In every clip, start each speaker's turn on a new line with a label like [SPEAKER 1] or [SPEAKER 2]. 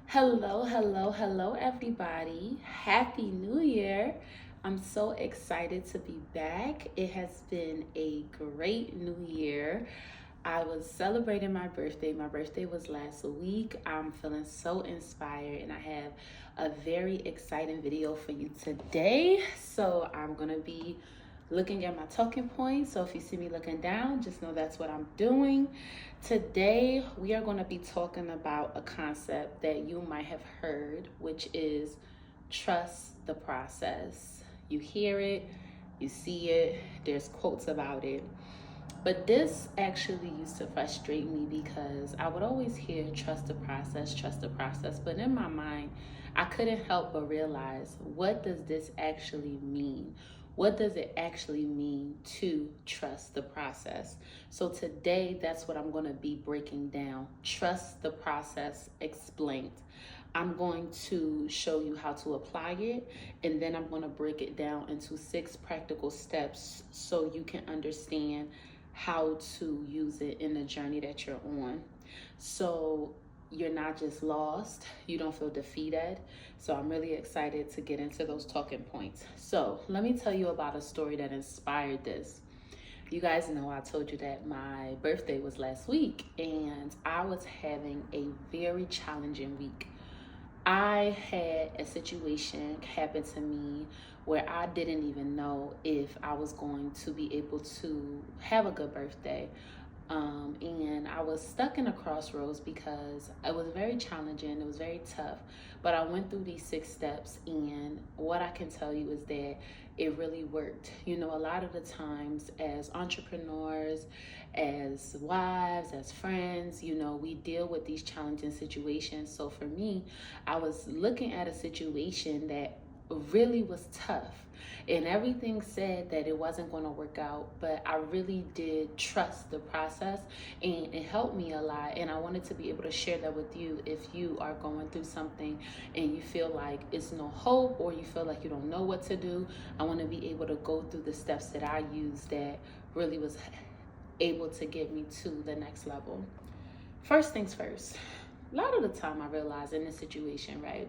[SPEAKER 1] Hello, hello, hello, everybody. Happy New Year. I'm so excited to be back. It has been a great new year. I was celebrating my birthday. My birthday was last week. I'm feeling so inspired, and I have a very exciting video for you today. So, I'm going to be looking at my talking points. So if you see me looking down, just know that's what I'm doing. Today, we are going to be talking about a concept that you might have heard, which is trust the process. You hear it, you see it, there's quotes about it. But this actually used to frustrate me because I would always hear trust the process. But in my mind, I couldn't help but realize, what does this actually mean? What does it actually mean to trust the process? So today, that's what I'm going to be breaking down. Trust the process explained. I'm going to show you how to apply it, and then I'm going to break it down into 6 practical steps so you can understand how to use it in the journey that you're on. So you're not just lost, you don't feel defeated. So I'm really excited to get into those talking points. So let me tell you about a story that inspired this. You guys know I told you that my birthday was last week, and I was having a very challenging week. I had a situation happen to me where I didn't even know if I was going to be able to have a good birthday. And I was stuck in a crossroads because it was very challenging, it was very tough. But I went through these 6 steps, and what I can tell you is that it really worked. You know, a lot of the times as entrepreneurs, as wives, as friends, you know, we deal with these challenging situations. So for me, I was looking at a situation that really was tough, and everything said that it wasn't going to work out, but I really did trust the process, and it helped me a lot. And I wanted to be able to share that with you. If you are going through something and you feel like it's no hope, or you feel like you don't know what to do, I want to be able to go through the steps that I used that really was able to get me to the next level. First things first, a lot of the time I realize in this situation, right?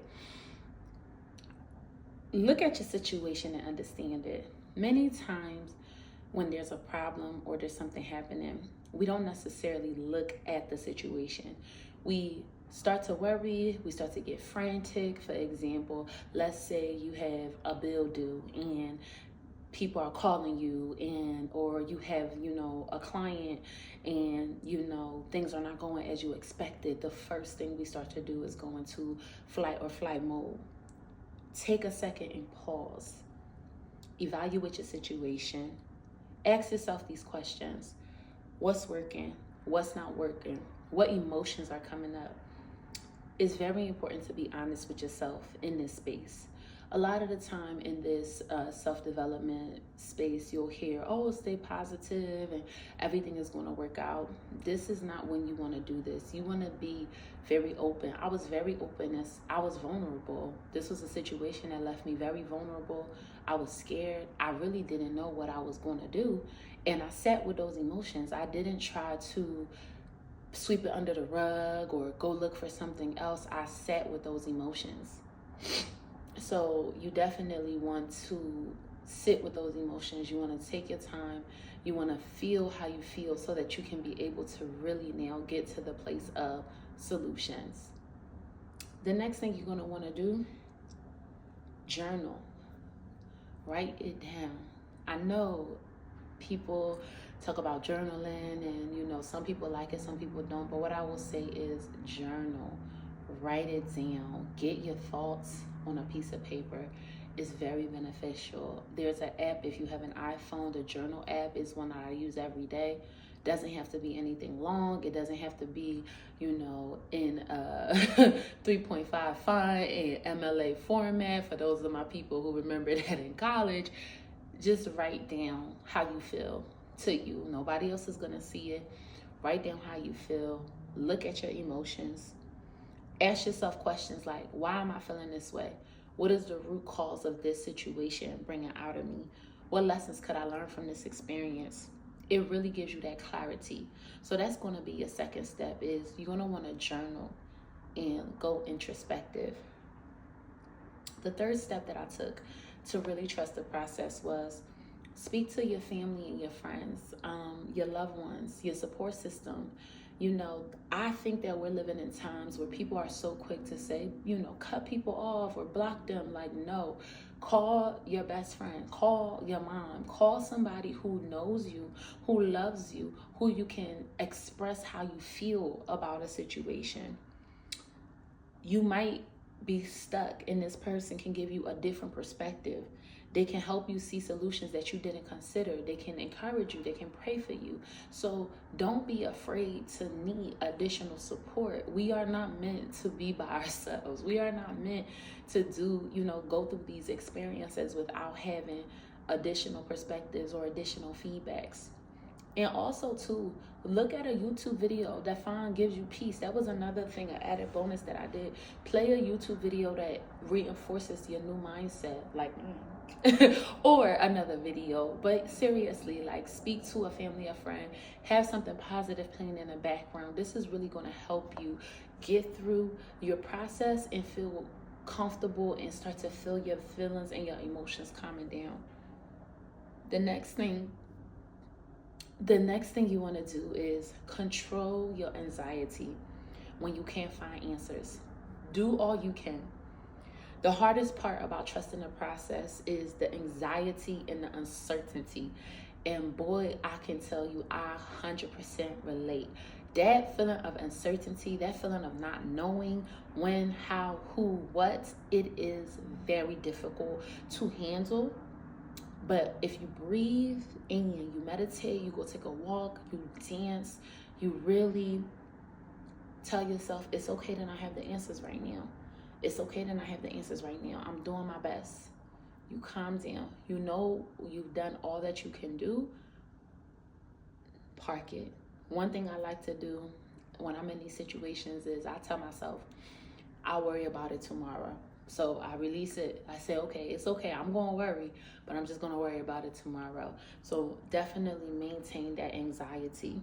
[SPEAKER 1] Look at your situation and understand it. Many times when there's a problem or there's something happening, we don't necessarily look at the situation. We start to worry, we start to get frantic. For example, let's say you have a bill due and people are calling you, and or you have, a client, and things are not going as you expected. The first thing we start to do is go into flight or flight mode. Take a second and pause. Evaluate your situation. Ask yourself these questions. What's working? What's not working? What emotions are coming up? It's very important to be honest with yourself in this space. A lot of the time in this self-development space, you'll hear, oh, stay positive and everything is going to work out. This is not when you want to do this. You want to be very open. I was very open as I was vulnerable. This was a situation that left me very vulnerable. I was scared. I really didn't know what I was going to do. And I sat with those emotions. I didn't try to sweep it under the rug or go look for something else. I sat with those emotions. So you definitely want to sit with those emotions. You want to take your time. You want to feel how you feel so that you can be able to really now get to the place of solutions. The next thing you're going to want to do, journal. Write it down. I know people talk about journaling, and some people like it, some people don't, but what I will say is journal. Write it down. Get your thoughts on a piece of paper. Is very beneficial. There's an app, if you have an iPhone, the journal app is one that I use every day. Doesn't have to be anything long. It doesn't have to be, in 3.5 font and MLA format. For those of my people who remember that in college, just write down how you feel to you. Nobody else is going to see it. Write down how you feel. Look at your emotions. Ask yourself questions like, why am I feeling this way? What is the root cause of this situation bringing out of me? What lessons could I learn from this experience? It really gives you that clarity. So that's going to be your second step, is you're going to want to journal. and go introspective. The third step that I took to really trust the process was speak to your family and your friends, your loved ones, your support system. You know, I think that we're living in times where people are so quick to say, you know, cut people off or block them. Like, no, call your best friend, call your mom, call somebody who knows you, who loves you, who you can express how you feel about a situation. You might be stuck, and this person can give you a different perspective. They can help you see solutions that you didn't consider. They can encourage you, they can pray for you. So don't be afraid to need additional support. We are not meant to be by ourselves. We are not meant to do, you know, go through these experiences without having additional perspectives or additional feedbacks. And also too, look at a YouTube video that gives you peace. That was another thing, an added bonus that I did. Play a YouTube video that reinforces your new mindset, like or another video. But seriously, like, speak to a family or friend, have something positive playing in the background. This is really going to help you get through your process and feel comfortable and start to feel your feelings and your emotions calming down. The next thing you want to do is control your anxiety when you can't find answers. Do all you can. The hardest part about trusting the process is the anxiety and the uncertainty. And boy, I can tell you, I 100% relate. That feeling of uncertainty, that feeling of not knowing when, how, who, what, it is very difficult to handle. But if you breathe and you meditate, you go take a walk, you dance, you really tell yourself, it's okay to not have the answers right now. It's okay to not have the answers right now. I'm doing my best. You calm down. You know you've done all that you can do. Park it. One thing I like to do when I'm in these situations is I tell myself, I'll worry about it tomorrow. So I release it. I say, okay, it's okay. I'm going to worry, but I'm just going to worry about it tomorrow. So definitely maintain that anxiety.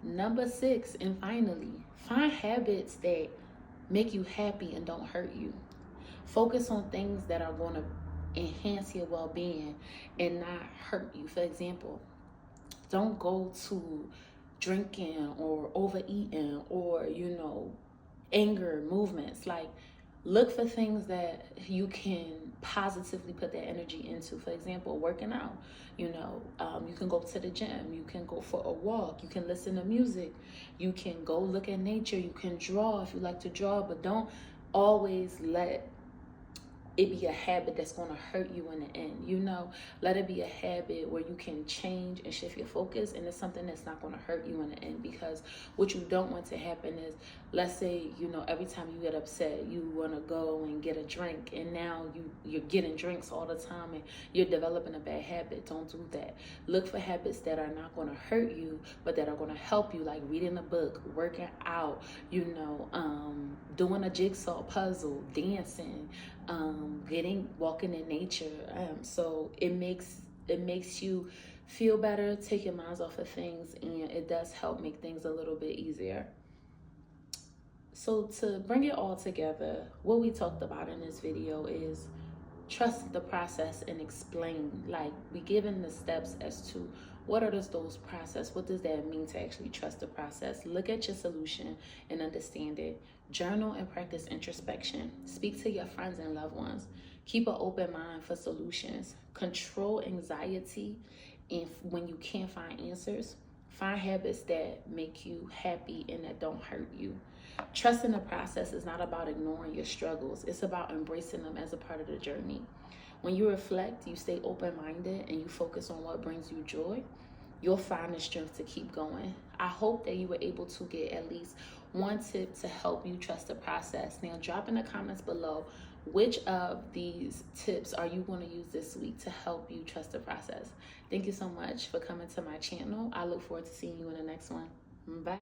[SPEAKER 1] Number 6, and finally, find habits that make you happy and don't hurt you. Focus on things that are going to enhance your well-being and not hurt you. For example, don't go to drinking or overeating or, you know, anger movements. Like, look for things that you can positively put that energy into. For example, working out. You know, you can go to the gym. You can go for a walk. You can listen to music. You can go look at nature. You can draw if you like to draw, but don't always let it be a habit that's going to hurt you in the end. You know, let it be a habit where you can change and shift your focus, and it's something that's not going to hurt you in the end. Because what you don't want to happen is, let's say, you know, every time you get upset, you want to go and get a drink, and now you're getting drinks all the time and you're developing a bad habit. Don't do that. Look for habits that are not going to hurt you, but that are going to help you, like reading a book, working out, you know, doing a jigsaw puzzle, dancing, walking in nature. So it makes you feel better, take your minds off of things, and it does help make things a little bit easier. So to bring it all together, what we talked about in this video is trust the process and explain. Like, we given the steps as to what are those process, what does that mean to actually trust the process. Look at your solution and understand it. Journal and practice introspection. Speak to your friends and loved ones. Keep an open mind for solutions. Control anxiety, and when you can't find answers, find habits that make you happy and that don't hurt you. Trusting the process is not about ignoring your struggles. It's about embracing them as a part of the journey. When you reflect, you stay open-minded, and you focus on what brings you joy, you'll find the strength to keep going. I hope that you were able to get at least one tip to help you trust the process. Now, drop in the comments below, which of these tips are you going to use this week to help you trust the process? Thank you so much for coming to my channel. I look forward to seeing you in the next one. Bye.